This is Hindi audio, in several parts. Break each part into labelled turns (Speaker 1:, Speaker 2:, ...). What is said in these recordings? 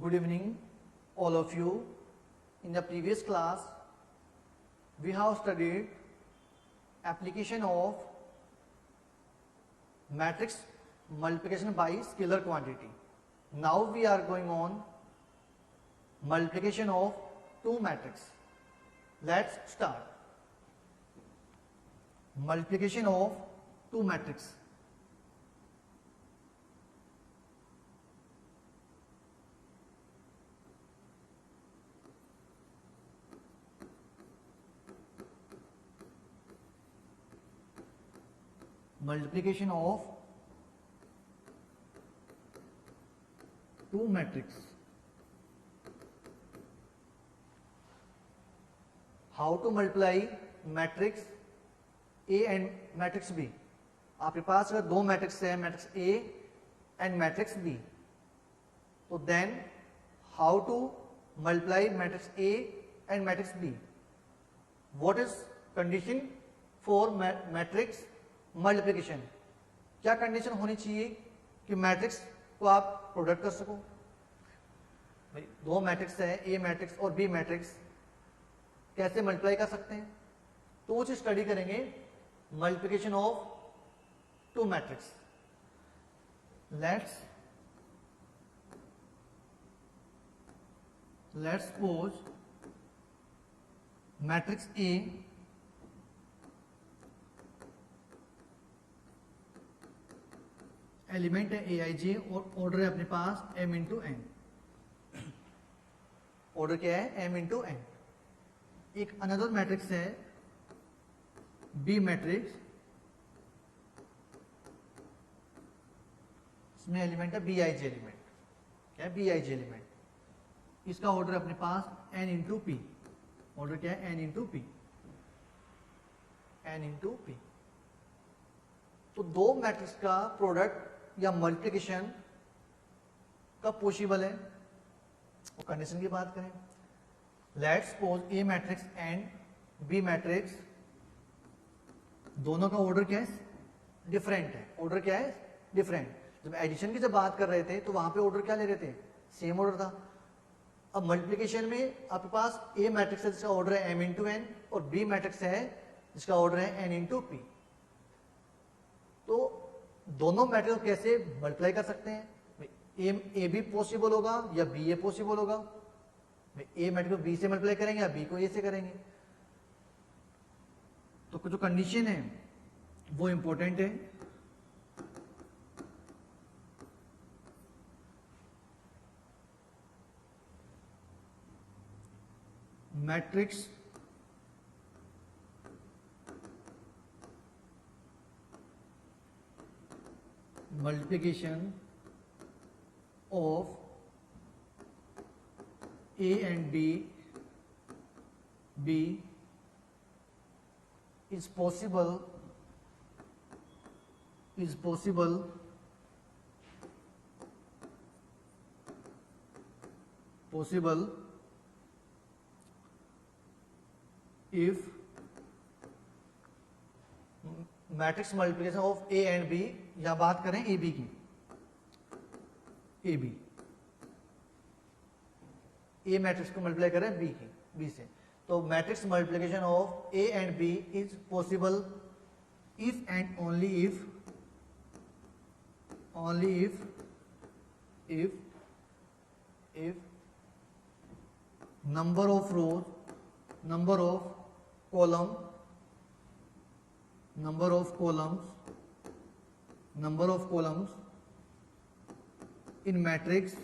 Speaker 1: Good evening, all of you. In the previous class, we have studied application of matrix multiplication by scalar quantity. Now we are going on multiplication of two matrices. Let's start. Multiplication of two matrices. Multiplication of two matrices. How to multiply matrix A and matrix B? आपके पास अगर दो मैट्रिक्स है, matrix A and matrix B, तो then how to multiply matrix A and matrix B? What is condition for matrix multiplication? क्या कंडीशन होनी चाहिए कि मैट्रिक्स को आप प्रोडक्ट कर सको? भाई दो मैट्रिक्स है, ए मैट्रिक्स और बी मैट्रिक्स, कैसे मल्टीप्लाई कर सकते हैं? तो वो चीज स्टडी करेंगे, multiplication of two matrix. Let's suppose matrix A element है ए आई जे और ऑर्डर है अपने पास m इंटू एन. ऑर्डर क्या है? m into N. एक अनदर मैट्रिक्स है बी मैट्रिक्स, इसमें एलिमेंट है बी आई जे एलिमेंट. क्या है? B I J element. इसका ऑर्डर अपने पास n इंटू पी. ऑर्डर क्या है? n into P. n into P. तो दो मैट्रिक्स का प्रोडक्ट या मल्टीप्लिकेशन कब पॉसिबल है? वो कंडीशन की बात करें. Let's suppose A matrix and B matrix, दोनों का ऑर्डर क्या है? डिफरेंट है. ऑर्डर क्या है? डिफरेंट. जब एडिशन की जब बात कर रहे थे तो वहां पे ऑर्डर क्या ले रहे थे? सेम ऑर्डर था. अब मल्टीप्लिकेशन में आपके पास ए मैट्रिक्स है जिसका ऑर्डर है m इंटू एन और बी मैट्रिक्स है जिसका ऑर्डर है n इंटू पी. तो दोनों मैट्रिक्स को कैसे मल्टीप्लाई कर सकते हैं? ए बी पॉसिबल होगा या बी ए पॉसिबल होगा? ए मैट्रिक्स को बी से मल्टीप्लाई करेंगे या बी को ए से करेंगे? तो जो कंडीशन है वो इंपॉर्टेंट है. Matrix multiplication of A and B is possible if matrix multiplication of A and B, या बात करें ए बी की, ए बी, ए मैट्रिक्स को मल्टीप्लाई करें बी की, बी से, तो matrix multiplication of A and B is possible if and only if number of rows, number of columns in matrix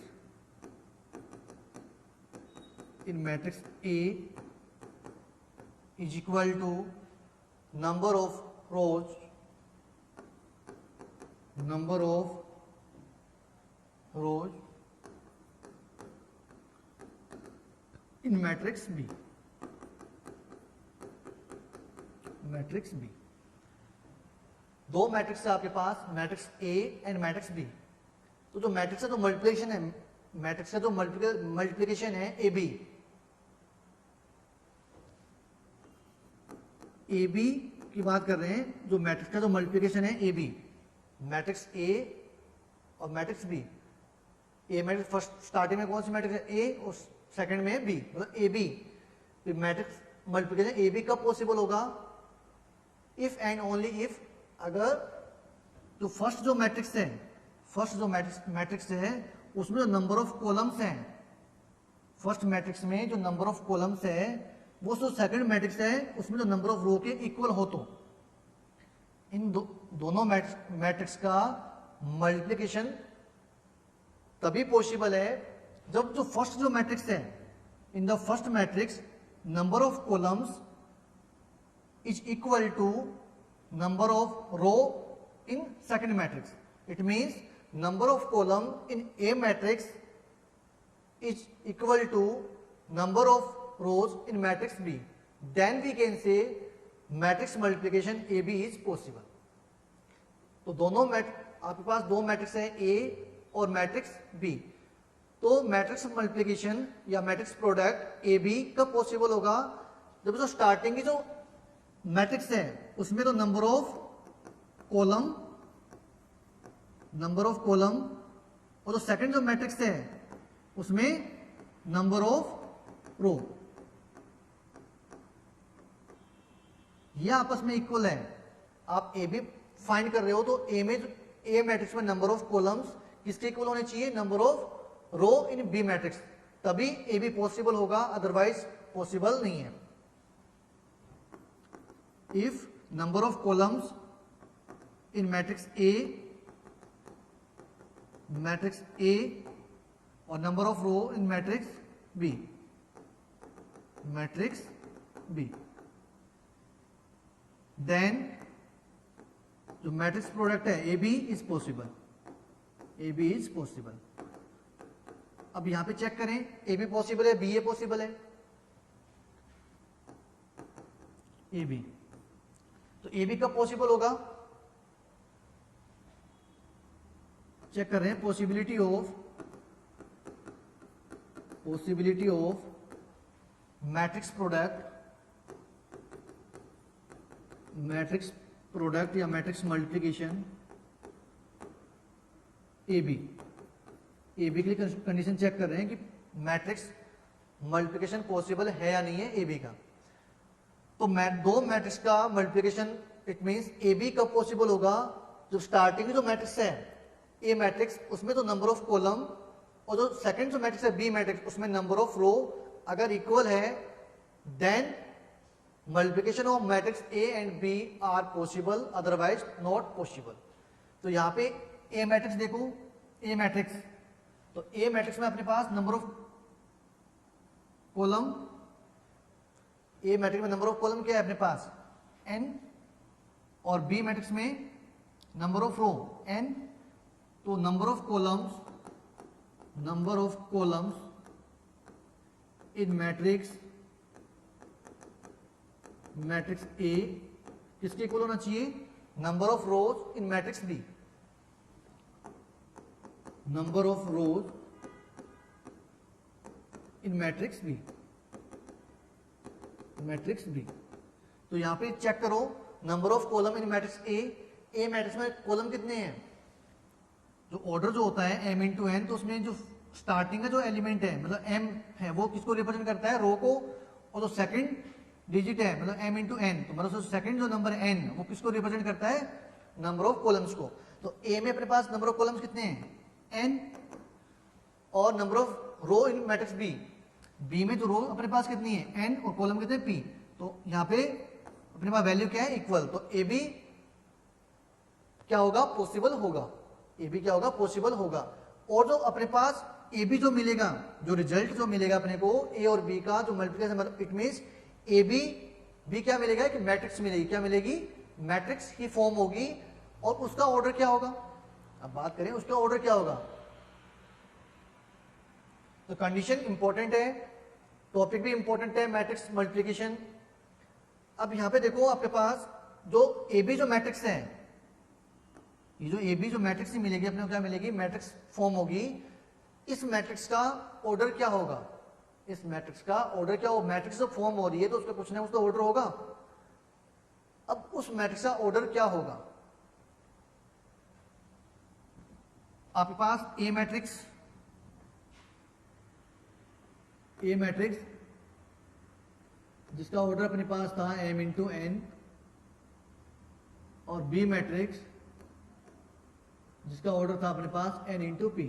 Speaker 1: A is equal to number of rows in matrix B. Matrix B. दो मैट्रिक्स है आपके पास, matrix A and matrix B. तो जो मैट्रिक्स है तो मल्टीप्लिकेशन है, मैट्रिक्स का जो मल्टीप्लिकेशन है ए बी, ए बी की बात कर रहे हैं. जो मैट्रिक्स का जो मल्टीप्लिकेशन है ए बी, मैट्रिक्स ए और matrix B, A matrix first starting में कौन सी मैट्रिक्स है, ए, और सेकंड में बी, मतलब ए बी। तो मैट्रिक्स मल्टीप्लिकेशन ए बी कब पॉसिबल होगा, इफ एंड ओनली इफ, अगर जो फर्स्ट जो मैट्रिक्स है, फर्स्ट जो मैट्रिक्स है उसमें जो नंबर ऑफ कॉलम्स हैं, फर्स्ट मैट्रिक्स में जो नंबर ऑफ कॉलम्स है वो जो सेकंड मैट्रिक्स है उसमें जो नंबर ऑफ रो के इक्वल हो। तो इन दोनों मैट्रिक्स का मल्टीप्लिकेशन तभी पॉसिबल है जब जो फर्स्ट जो मैट्रिक्स है, in the first matrix number of columns is equal to number of row in second matrix. It means number of column in A matrix is equal to number of rows in matrix B. Then we can say matrix multiplication AB is possible. तो दोनों आपके पास दो मैट्रिक्स है A और मैट्रिक्स B। तो मैट्रिक्स मल्टीप्लिकेशन या मैट्रिक्स प्रोडक्ट AB कब पॉसिबल होगा, जब जो स्टार्टिंग की जो मैट्रिक्स है उसमें तो नंबर ऑफ कॉलम और जो सेकंड जो मैट्रिक्स है उसमें नंबर ऑफ रो, ये आपस में इक्वल है। आप ए बी फाइंड कर रहे हो तो ए मैट्रिक्स में नंबर ऑफ कॉलम्स किसके इक्वल होने चाहिए, number of row in B matrix, तभी ए बी पॉसिबल होगा, अदरवाइज पॉसिबल नहीं है। If number of columns in matrix A और number of row in matrix B, then जो मैट्रिक्स प्रोडक्ट है ए बी इज पॉसिबल। अब यहां पे चेक करें, ए बी पॉसिबल है, बी ए पॉसिबल है, ए बी। तो ए बी कब पॉसिबल होगा, चेक कर रहे हैं, पॉसिबिलिटी ऑफ मैट्रिक्स प्रोडक्ट या मैट्रिक्स मल्टीप्लिकेशन ए बी के लिए कंडीशन चेक कर रहे हैं कि मैट्रिक्स मल्टीप्लिकेशन पॉसिबल है या नहीं है ए बी का। तो दो मैट्रिक्स का multiplication, it means A B कब पॉसिबल होगा, जो स्टार्टिंग जो मैट्रिक्स है ए मैट्रिक्स उसमें तो नंबर ऑफ कॉलम और जो सेकंड जो मैट्रिक्स है बी मैट्रिक्स उसमें नंबर ऑफ रो अगर इक्वल है, then multiplication of matrix A and B are possible, otherwise not possible. तो यहां पे ए मैट्रिक्स देखो, ए मैट्रिक्स, तो ए मैट्रिक्स में अपने पास number of column, A matrix में नंबर ऑफ कॉलम क्या है अपने पास n, और बी मैट्रिक्स में नंबर ऑफ रो n। तो number of columns in matrix A किसके इक्वल होना चाहिए, number of rows in matrix B, number of rows in matrix B. तो यहां पे चेक करो, number of column in matrix A matrix में कॉलम कितने हैं, जो ऑर्डर जो होता है m इंटू एन, तो उसमें जो स्टार्टिंग का जो एलिमेंट है मतलब m है वो किसको रिप्रेजेंट करता है, रो को, और जो सेकंड डिजिट है मतलब m इंटू एन, तो मतलब सेकंड जो नंबर है n वो किसको रिप्रेजेंट करता है, नंबर ऑफ कॉलम्स को। तो a में अपने पास नंबर ऑफ कॉलम्स कितने हैं n, और number of row in matrix B में जो रो अपने पास कितनी है n और कॉलम कितने p। तो यहाँ पे अपने पास वैल्यू क्या है, इक्वल। तो ए बी क्या होगा, पॉसिबल होगा, ए बी क्या होगा, पॉसिबल होगा। और जो अपने पास ए बी जो मिलेगा, जो रिजल्ट जो मिलेगा अपने को ए और बी का जो मल्टीप्लिकेशन, मतलब इट मींस ए बी क्या मिलेगा कि मैट्रिक्स मिलेगी, क्या मिलेगी, मैट्रिक्स की फॉर्म होगी। और उसका ऑर्डर क्या होगा, अब बात करें उसका ऑर्डर क्या होगा। तो कंडीशन इंपॉर्टेंट है, टॉपिक भी इंपॉर्टेंट है, मैट्रिक्स मल्टीप्लिकेशन। अब यहां पे देखो आपके पास जो ए बी जो मैट्रिक्स है, ये जो ए बी जो मैट्रिक्स ही मिलेगी अपने को क्या मिलेगी, मैट्रिक्स फॉर्म होगी। इस मैट्रिक्स का ऑर्डर क्या होगा, इस मैट्रिक्स का ऑर्डर क्या हो, मैट्रिक्स जो फॉर्म हो रही है तो उसका कुछ ना कुछ तो ऑर्डर होगा। अब उस मैट्रिक्स का ऑर्डर क्या होगा, आपके पास ए मैट्रिक्स ए मैट्रिक्स जिसका ऑर्डर अपने पास था m इंटू एन, और बी मैट्रिक्स जिसका ऑर्डर था अपने पास n इंटू पी।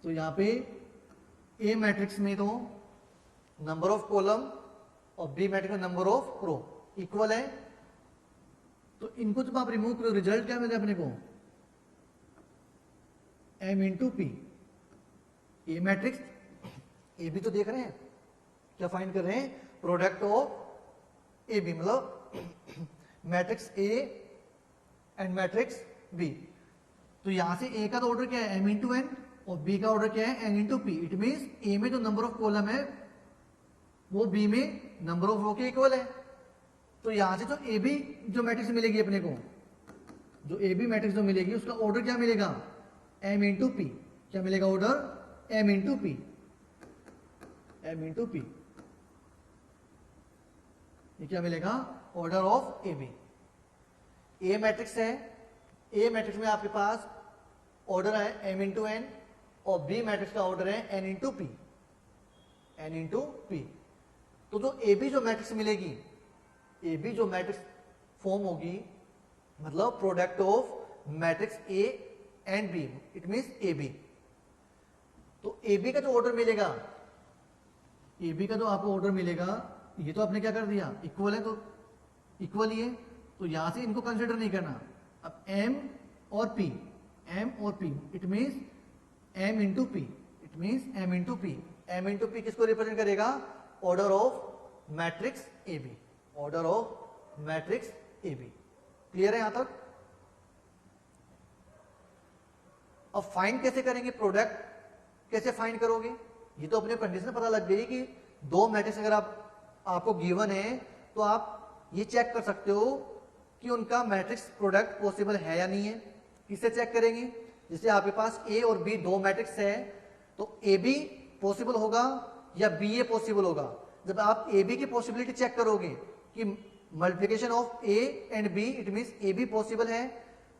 Speaker 1: तो यहां पे ए मैट्रिक्स में तो नंबर ऑफ कॉलम और बी मैट्रिक्स में नंबर ऑफ रो इक्वल है, तो इनको जब आप रिमूव करो रिजल्ट क्या मिलेगा अपने को, m into P. A matrix A B तो देख रहे हैं, क्या फाइंड कर रहे हैं, प्रोडक्ट ऑफ ए बी, मतलब matrix A and matrix B. तो यहां से ए का तो ऑर्डर क्या है m इंटू एन, और बी का ऑर्डर क्या है n into P. It means A में जो नंबर ऑफ कॉलम है वो बी में नंबर ऑफ रो के इक्वल है। तो यहां से जो ए बी जो मैट्रिक्स मिलेगी अपने को, जो ए बी मैट्रिक्स जो मिलेगी उसका ऑर्डर क्या मिलेगा, m इंटू पी। क्या मिलेगा order, m into P, m into P. ये क्या मिलेगा, order of A B. A matrix है, ए मैट्रिक्स में आपके पास ऑर्डर है m इंटू एन, और बी मैट्रिक्स का ऑर्डर है n into P, n into P. तो जो ए बी जो मैट्रिक्स मिलेगी, ए बी जो मैट्रिक्स फॉर्म होगी, मतलब product of matrix A and B, it means A B. तो ए बी का जो ऑर्डर मिलेगा, ए बी का जो आपको ऑर्डर मिलेगा, ये तो आपने क्या कर दिया, इक्वल है, तो इक्वल ही है, तो यहां से इनको कंसिडर नहीं करना। अब m और p, m और p, it means m into P, it means m into P. m into P किसको रिप्रेजेंट करेगा, order of matrix A B, order of matrix A B. Clear है यहां तक। अब फाइंड कैसे करेंगे, प्रोडक्ट कैसे फाइंड करोगे, ये तो अपने कंडीशन पता लग गई कि दो मैट्रिक्स अगर आपको गिवन है तो आप ये चेक कर सकते हो कि उनका मैट्रिक्स प्रोडक्ट पॉसिबल है या नहीं है। किससे चेक करेंगे, जैसे आपके पास ए और बी दो मैट्रिक्स है, तो ए बी पॉसिबल होगा या बी ए पॉसिबल होगा। जब आप ए बी की पॉसिबिलिटी चेक करोगे कि multiplication of A and B, it means A B possible है,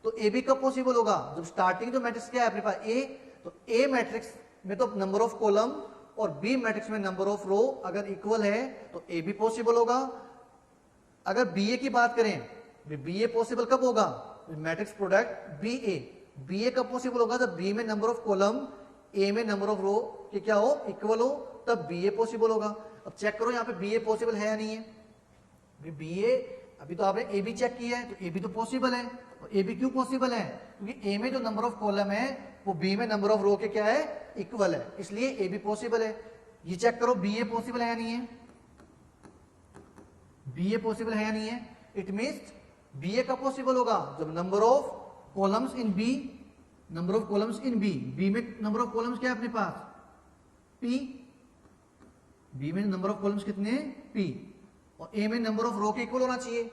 Speaker 1: तो ए बी कब पॉसिबल होगा, जब स्टार्टिंग जो मैट्रिक्स क्या है अपने पास ए, तो ए मैट्रिक्स में तो नंबर ऑफ कॉलम और बी मैट्रिक्स में नंबर ऑफ रो अगर इक्वल है तो ए बी पॉसिबल होगा। अगर बी ए की बात करें, बी ए पॉसिबल कब होगा, matrix product B A, B ए कब पॉसिबल होगा, जब बी में नंबर ऑफ कॉलम ए में नंबर ऑफ रो के क्या हो, इक्वल हो, तब बी ए पॉसिबल होगा। अब चेक करो यहाँ पे बी ए पॉसिबल है या नहीं है। बी ए अभी तो आपने ए बी चेक किया है, तो ए बी तो पॉसिबल है। और ए बी क्यों पॉसिबल है, क्योंकि ए में जो नंबर ऑफ कॉलम है वो बी में नंबर ऑफ रो के क्या है, इक्वल है, इसलिए ए बी पॉसिबल है। ये चेक करो बी ए पॉसिबल है या नहीं है, बी ए पॉसिबल है या नहीं है। इट मीन्स बी ए कब पॉसिबल होगा, जब number of columns in B, number of columns in B, B में नंबर ऑफ कॉलम्स क्या है अपने पास, पी, बी में नंबर ऑफ कॉलम्स कितने हैं, पी, और ए में नंबर ऑफ रो के इक्वल होना चाहिए।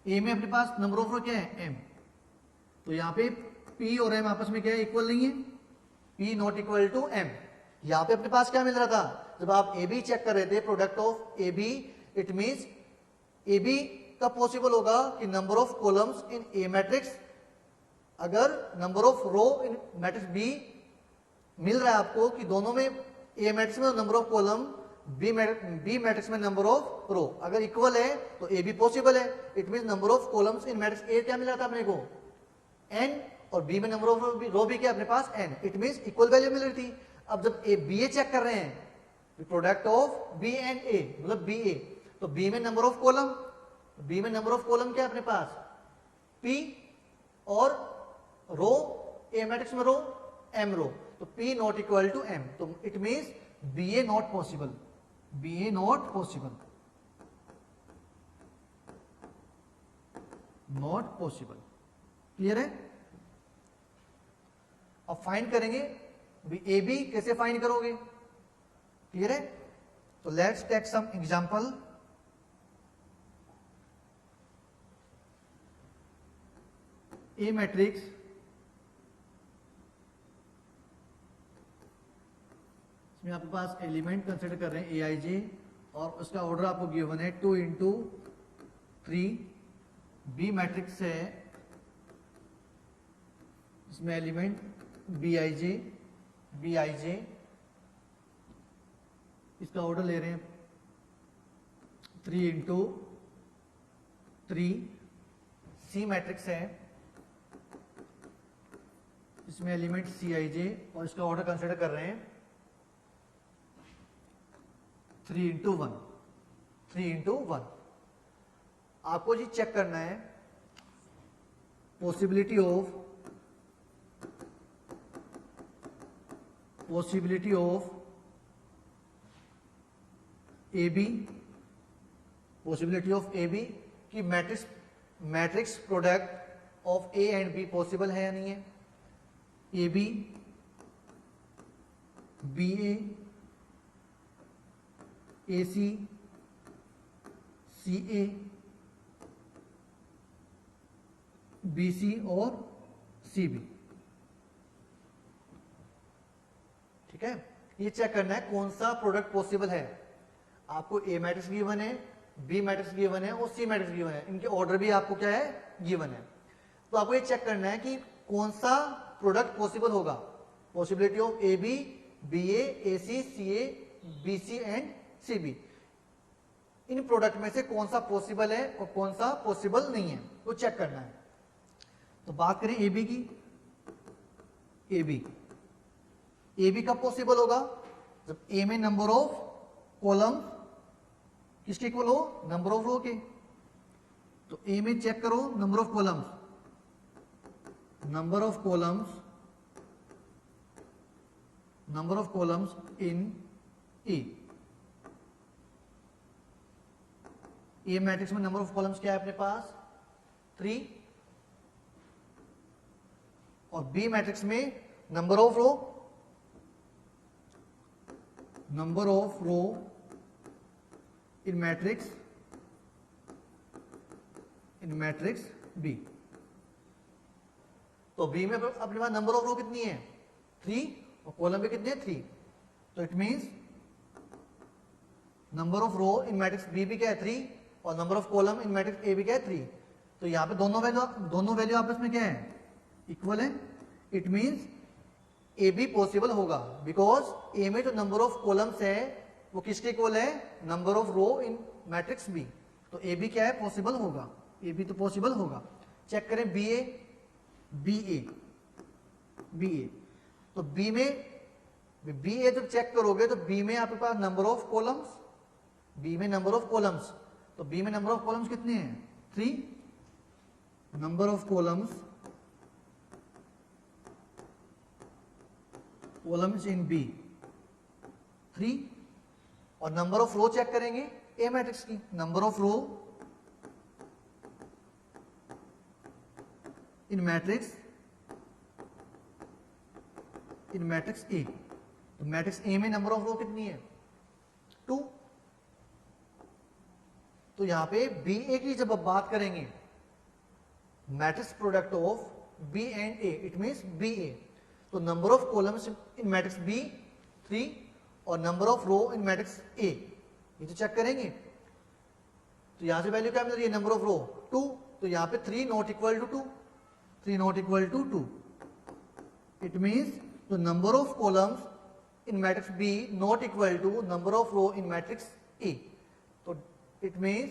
Speaker 1: ए में अपने पास नंबर ऑफ रो क्या है, एम, तो यहां पे पी और एम आपस में क्या है, इक्वल नहीं है, P not equal to M. यहां पे अपने पास क्या मिल रहा था, जब आप ए बी चेक कर रहे थे, product of A B, it means A B कब पॉसिबल होगा कि number of columns in A matrix, अगर number of row in matrix B मिल रहा है आपको कि दोनों में ए मैट्रिक्स में number of column, B matrix में नंबर ऑफ रो अगर इक्वल है तो ए बी पॉसिबल है। It means number of columns in matrix A क्या मिल रहा था अपने को, एन, और बी में नंबर ऑफ रो भी क्या अपने पास n, it means equal value मिल रही थी। अब जब ए बी ए चेक कर रहे हैं, प्रोडक्ट ऑफ बी एंड ए मतलब बी ए, तो बी में नंबर ऑफ कॉलम, बी में नंबर ऑफ कॉलम क्या अपने पास, पी, और रो ए मैट्रिक्स में रो एम रो, तो p not equal to m, तो it means B A not possible, B A not possible, not possible. Clear है। अब फाइंड करेंगे ए बी, कैसे फाइंड करोगे, क्लियर है। तो let's take some example. A matrix इसमें आपके पास एलिमेंट कंसिडर कर रहे हैं ए आई जे, और उसका ऑर्डर आपको गिवन है 2 इंटू 3। बी मैट्रिक्स है, इसमें एलिमेंट बी आई जे, इसका ऑर्डर ले रहे हैं 3 इंटू 3, सी मैट्रिक्स है, इसमें एलिमेंट सी आई जे, और इसका ऑर्डर कंसिडर कर रहे हैं 3 इंटू 1, 3 इंटू 1। आपको जी चेक करना है possibility of A B, possibility of A B कि matrix product of A and B possible है या नहीं है। A B, B A C, C A, B C और सी बी। ठीक है, ये चेक करना है कौन सा प्रोडक्ट पॉसिबल है। आपको ए मैट्रिक्स गिवन है, बी मैट्रिक्स गिवन है और सी मैट्रिक्स गिवन है, इनके ऑर्डर भी आपको क्या है गिवन है। तो आपको ये चेक करना है कि कौन सा प्रोडक्ट पॉसिबल होगा। Possibility of A B, B A C, C A, B C and C B, इन प्रोडक्ट में से कौन सा पॉसिबल है और कौन सा पॉसिबल नहीं है, वो चेक करना है। तो बात करें ए बी की, ए बी कब पॉसिबल होगा, जब ए में नंबर ऑफ कॉलम किसके इक्वल हो, नंबर ऑफ रो के। तो ए में चेक करो number of columns, number of columns in A matrix में नंबर ऑफ कॉलम्स क्या है अपने पास 3, और बी मैट्रिक्स में number of row in matrix B. तो बी में अपने पास नंबर ऑफ रो कितनी है 3, और कॉलम पे कितने 3, तो it means number of row in matrix B भी क्या है 3, और number of column in matrix A भी क्या है 3। तो यहां पे दोनों वैल्यू आपस में क्या है इक्वल है। It means A B possible होगा, बिकॉज ए में जो नंबर ऑफ कॉलम्स है वो किसके इक्वल है, number of row in matrix B. तो ए बी क्या है पॉसिबल होगा, ए बी तो पॉसिबल होगा। चेक करें बी ए, तो बी ए जब चेक करोगे तो बी में आपके पास नंबर ऑफ कॉलम्स, तो बी में नंबर ऑफ कॉलम्स कितने हैं 3, number of columns in B 3, और नंबर ऑफ रो चेक करेंगे ए मैट्रिक्स की, number of row in matrix A. तो मैट्रिक्स ए में नंबर ऑफ रो कितनी है 2। तो यहां पे बी ए की जब आप बात करेंगे matrix product of B and A, it means B A, तो number of columns in matrix B 3 और number of row in matrix A, ये तो चेक करेंगे। तो यहां से वैल्यू क्या मिल रही है नंबर ऑफ रो 2, तो यहां पे 3 not equal to 2, 3 not equal to 2। It means the number of columns in matrix B not equal to number of row in matrix A. तो इट मींस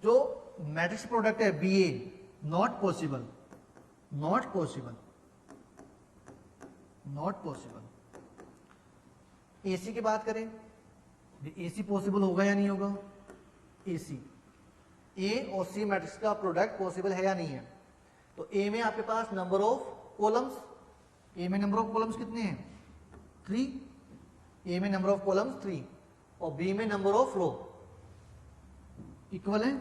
Speaker 1: जो मैट्रिक्स प्रोडक्ट है B A not possible. AC की बात करें, एसी पॉसिबल होगा या नहीं होगा, एसी ए और सी मैट्रिक्स का प्रोडक्ट पॉसिबल है या नहीं है। तो ए में आपके पास नंबर ऑफ कॉलम्स, ए में नंबर ऑफ कॉलम्स कितने हैं 3, ए में नंबर ऑफ कॉलम्स 3, और बी में नंबर ऑफ रो इक्वल है।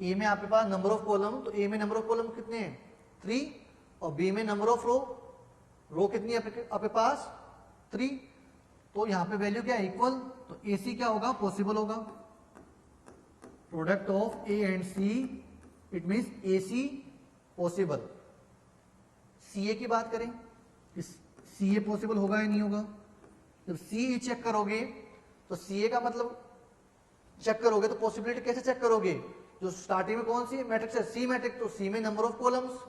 Speaker 1: ए में आपके पास नंबर ऑफ कॉलम, तो ए में नंबर ऑफ कॉलम कितने हैं 3, और बी में नंबर ऑफ रो कितनी है आपके पास 3। तो यहां पे वैल्यू क्या है इक्वल, तो ए सी क्या होगा पॉसिबल होगा, product of A and C, it means A C possible. C A की बात करें, सी ए पॉसिबल होगा या नहीं होगा। जब सी ए चेक करोगे तो सी ए का मतलब चेक करोगे तो पॉसिबिलिटी कैसे चेक करोगे, जो स्टार्टिंग में कौन सी मैट्रिक्स है सी मैट्रिक्स, तो सी में नंबर ऑफ कॉलम्स,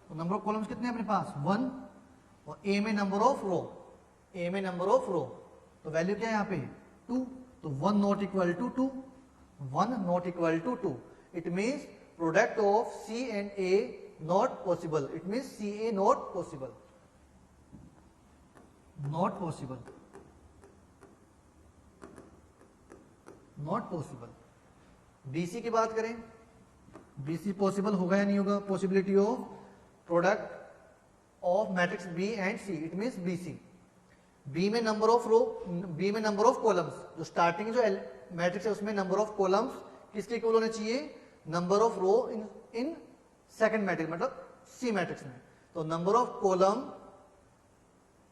Speaker 1: तो नंबर ऑफ कॉलम्स कितने हैं अपने पास 1, और ए में नंबर ऑफ रो ए में नंबर ऑफ रो, तो वैल्यू क्या है यहाँ पे 2, तो 1 not equal to 2, 1 not equal to 2, it means product of C and A not possible, it means C A not possible, not possible, not possible. BC की बात करें, बीसी पॉसिबल होगा या नहीं होगा, possibility of product of matrix B and C, it means BC. B में नंबर ऑफ रो, बी में नंबर ऑफ कॉलम्स, जो स्टार्टिंग जो मैट्रिक्स है उसमें नंबर ऑफ कॉलम्स किसके इक्वल होने चाहिए, number of row in second matrix, मतलब सी मैट्रिक्स में। तो नंबर ऑफ कॉलम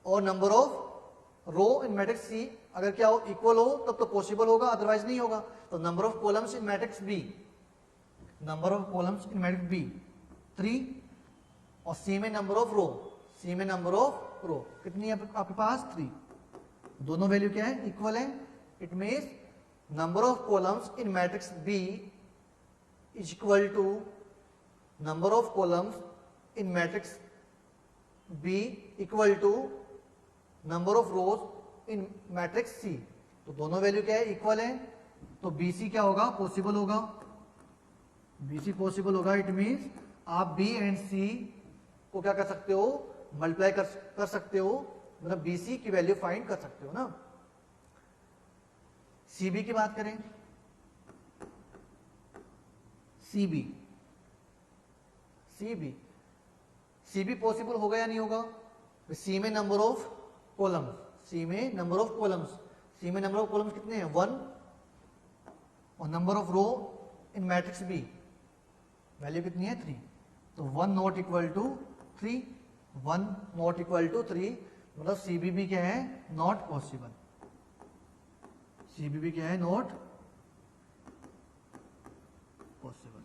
Speaker 1: और number of row in matrix C अगर क्या हो, इक्वल हो, तब तो पॉसिबल होगा, अदरवाइज नहीं होगा। तो number of columns in matrix B, number of columns in matrix B 3, और सी में नंबर ऑफ रो, सी में नंबर ऑफ रो कितनी है आपके पास 3, दोनों वैल्यू क्या है, इक्वल है। It means number of columns in matrix B is equal to number of columns in matrix B equal to number of rows in matrix C, तो दोनों वैल्यू क्या है, इक्वल है। तो बीसी क्या होगा, पॉसिबल होगा, बीसी पॉसिबल होगा। इट मीन्स आप बी एंड सी को क्या कर सकते हो, मल्टीप्लाई कर सकते हो, मतलब बीसी की वैल्यू फाइंड कर सकते हो ना। सीबी की बात करें, सीबी, सीबी, सीबी पॉसिबल होगा या नहीं होगा, सी में नंबर ऑफ कॉलम्स, सी में नंबर ऑफ कॉलम्स, सी में नंबर ऑफ कॉलम्स कितने हैं 1, और number of row in matrix B value कितनी है 3, तो 1 not equal to 3, 1 not equal to 3, मतलब सीबीबी क्या है, नॉट पॉसिबल, सीबीबी क्या है, नॉट पॉसिबल,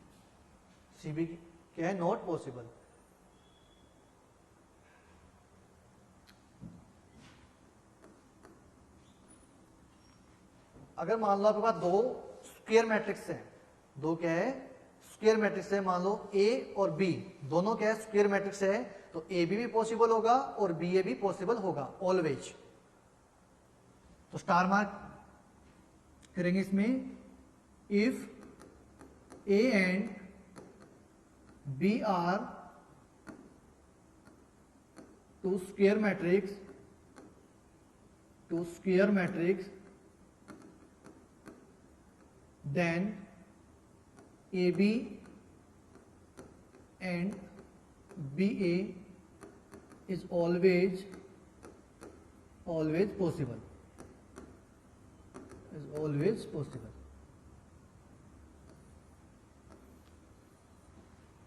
Speaker 1: सीबी क्या है, नॉट पॉसिबल। अगर मान लो आपके पास दो स्क्वायर मैट्रिक्स है, दो क्या है, स्क्वायर मैट्रिक्स है, मान लो ए और बी दोनों क्या है, स्क्वायर मैट्रिक्स है, तो ए बी भी पॉसिबल होगा और बी ए भी पॉसिबल होगा ऑलवेज। तो स्टार मार्क करेंगे इसमें, if A and B are two square matrix, two square matrix, then AB and BA is always possible, is always possible।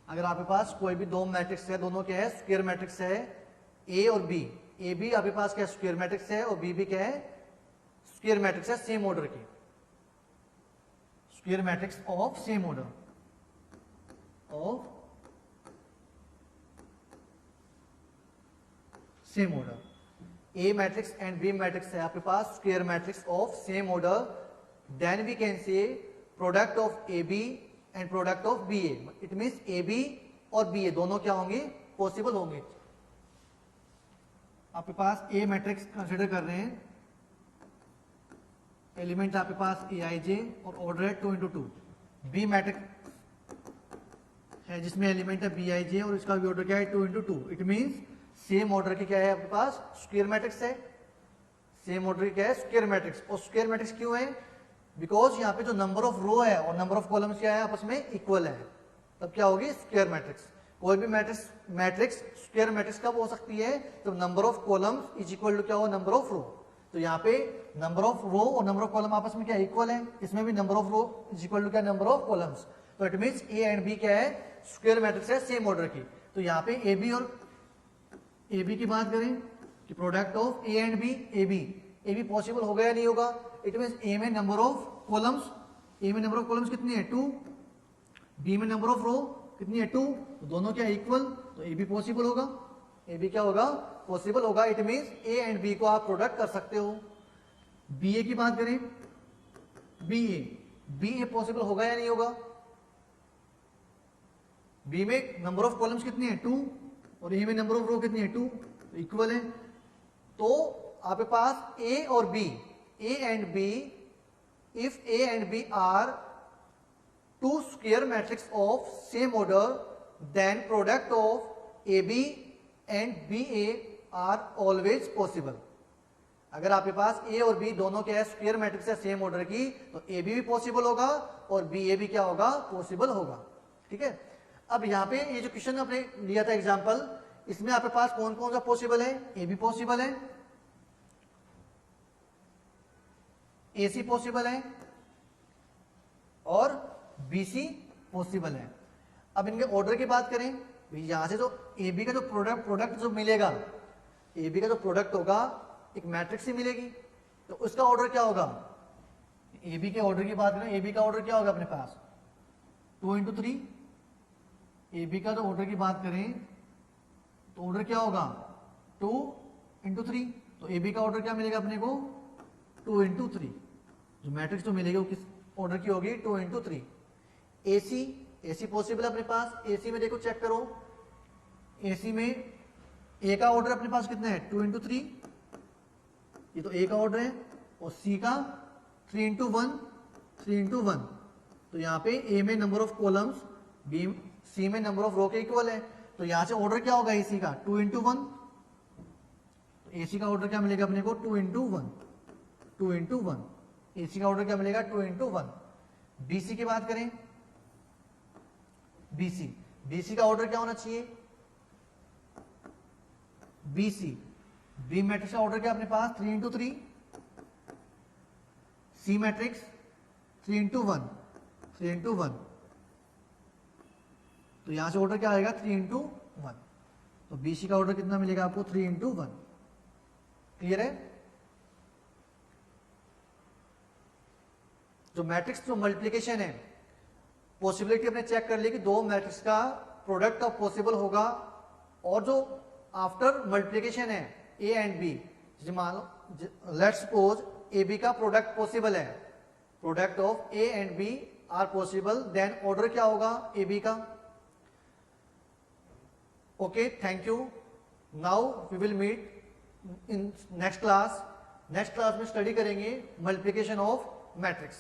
Speaker 1: अगर आपके पास कोई भी दो मैट्रिक्स है, दोनों क्या है, स्क्वायर मैट्रिक्स है, ए और बी, ए बी आपके पास क्या है, स्क्वायर मैट्रिक्स है, और बी भी क्या है, स्क्वायर मैट्रिक्स है सेम ऑर्डर की, square matrix of same order, of same order. A matrix and B matrix है आपके पास square matrix of same order, then we can say product of A B and product of B A, it means A B और बी ए दोनों क्या होंगे, पॉसिबल होंगे। आपके पास ए मैट्रिक्स कंसिडर कर रहे हैं, एलिमेंट आपके पास ए आई जे और ऑर्डर है 2 × 2। बी मैट्रिक्स है जिसमें एलिमेंट है बी आई जे और इसका भी ऑर्डर क्या है 2 × 2, इट मीन्स सेम ऑर्डर की क्या है आपके पास, स्क्वायर मैट्रिक्स है, सेम ऑर्डर की क्या है, स्क्वायर मैट्रिक्स। और स्क्वायर मैट्रिक्स क्यों है, बिकॉज यहाँ पे जो नंबर ऑफ रो है और नंबर ऑफ कॉलम्स क्या है, आपस में इक्वल है, तब क्या होगी, स्क्वायर मैट्रिक्स। कोई भी मैट्रिक्स स्क्वायर मैट्रिक्स कब हो सकती है, तो number of columns is equal to क्या हो, नंबर ऑफ रो। तो यहाँ पे नंबर ऑफ रो और नंबर ऑफ कॉलम आपस में क्या इक्वल है, इसमें भी number of row is equal to क्या, नंबर ऑफ कॉलम्स। तो it means A and B क्या है, स्क्वायर मैट्रिक्स है सेम ऑर्डर की। तो यहाँ पे ए बी और ए बी की बात करें कि product of A and B, A B possible होगा या नहीं होगा, इट मींस ए में नंबर ऑफ कॉलम्स, ए में नंबर ऑफ कॉलम्स कितनी है 2, बी में नंबर ऑफ रो कितनी है 2, तो दोनों क्या इक्वल, तो ए बी पॉसिबल होगा, ए बी क्या होगा, पॉसिबल होगा। It means A and B को आप प्रोडक्ट कर सकते हो। बी ए की बात करें, बी ए पॉसिबल होगा या नहीं होगा, बी में नंबर ऑफ कॉलम्स कितनी है 2 और ए में नंबर ऑफ रो कितनी है 2, तो इक्वल है। तो आपके पास ए और B, A and B, if A and B are two square matrix of same order, then product of A B and B A are always possible. अगर आपके पास ए और बी दोनों क्या है, स्क्वायर मैट्रिक्स है सेम ऑर्डर की, तो ए बी भी पॉसिबल होगा और बी ए भी क्या होगा, पॉसिबल होगा। ठीक है, अब यहां पे ये जो क्वेश्चन आपने लिया था एग्जांपल, इसमें आपके पास कौन कौन सा पॉसिबल है, ए बी पॉसिबल है, ए सी पॉसिबल है और बी सी पॉसिबल है। अब इनके ऑर्डर की बात करें, यहां से जो ए बी का जो प्रोडक्ट जो मिलेगा, ए बी का जो प्रोडक्ट होगा एक मैट्रिक्स ही मिलेगी, तो उसका ऑर्डर क्या होगा, ए बी के ऑर्डर की बात करें, ए बी का ऑर्डर क्या होगा अपने पास 2 into 3, ए बी का जो ऑर्डर की बात करें तो ऑर्डर क्या होगा 2 into 3, तो ए बी का ऑर्डर क्या मिलेगा अपने को 2 into 3, जो मैट्रिक्स जो मिलेगी वो किस ऑर्डर की होगी 2 into 3। ए सी पॉसिबल है अपने पास, ए सी में देखो चेक करो, ए सी में ए का ऑर्डर अपने पास कितना है 2 into 3, ये तो ए का ऑर्डर है, और सी का 3 into 1, 3 into 1, तो यहाँ पे ए में number of columns, B C में नंबर ऑफ रो के इक्वल है, तो यहाँ से ऑर्डर क्या होगा एसी का 2 into 1, तो एसी का ऑर्डर क्या मिलेगा अपने को 2 into 1, 2 into 1, एसी का ऑर्डर क्या मिलेगा 2 into 1। बीसी की बात करें, बीसी का ऑर्डर क्या होना चाहिए, बी मैट्रिक्स का ऑर्डर क्या अपने पास 3 into 3, सी मैट्रिक्स 3 into 1, 3 into 1, तो यहां से ऑर्डर क्या आएगा 3 into 1, तो बीसी का ऑर्डर कितना मिलेगा आपको 3 into 1। क्लियर है, जो मैट्रिक्स जो मल्टीप्लिकेशन है, पॉसिबिलिटी अपने चेक कर ली कि दो मैट्रिक्स का प्रोडक्ट अब पॉसिबल होगा, और जो आफ्टर मल्टीप्लिकेशन है ए एंड बी, मान लो लेट्स सपोज ए बी का प्रोडक्ट पॉसिबल है, product of A and B are possible, then order क्या होगा ए बी का। Okay, thank you. Now we will meet in next class. Next class में स्टडी करेंगे मल्टीप्लिकेशन ऑफ मैट्रिक्स।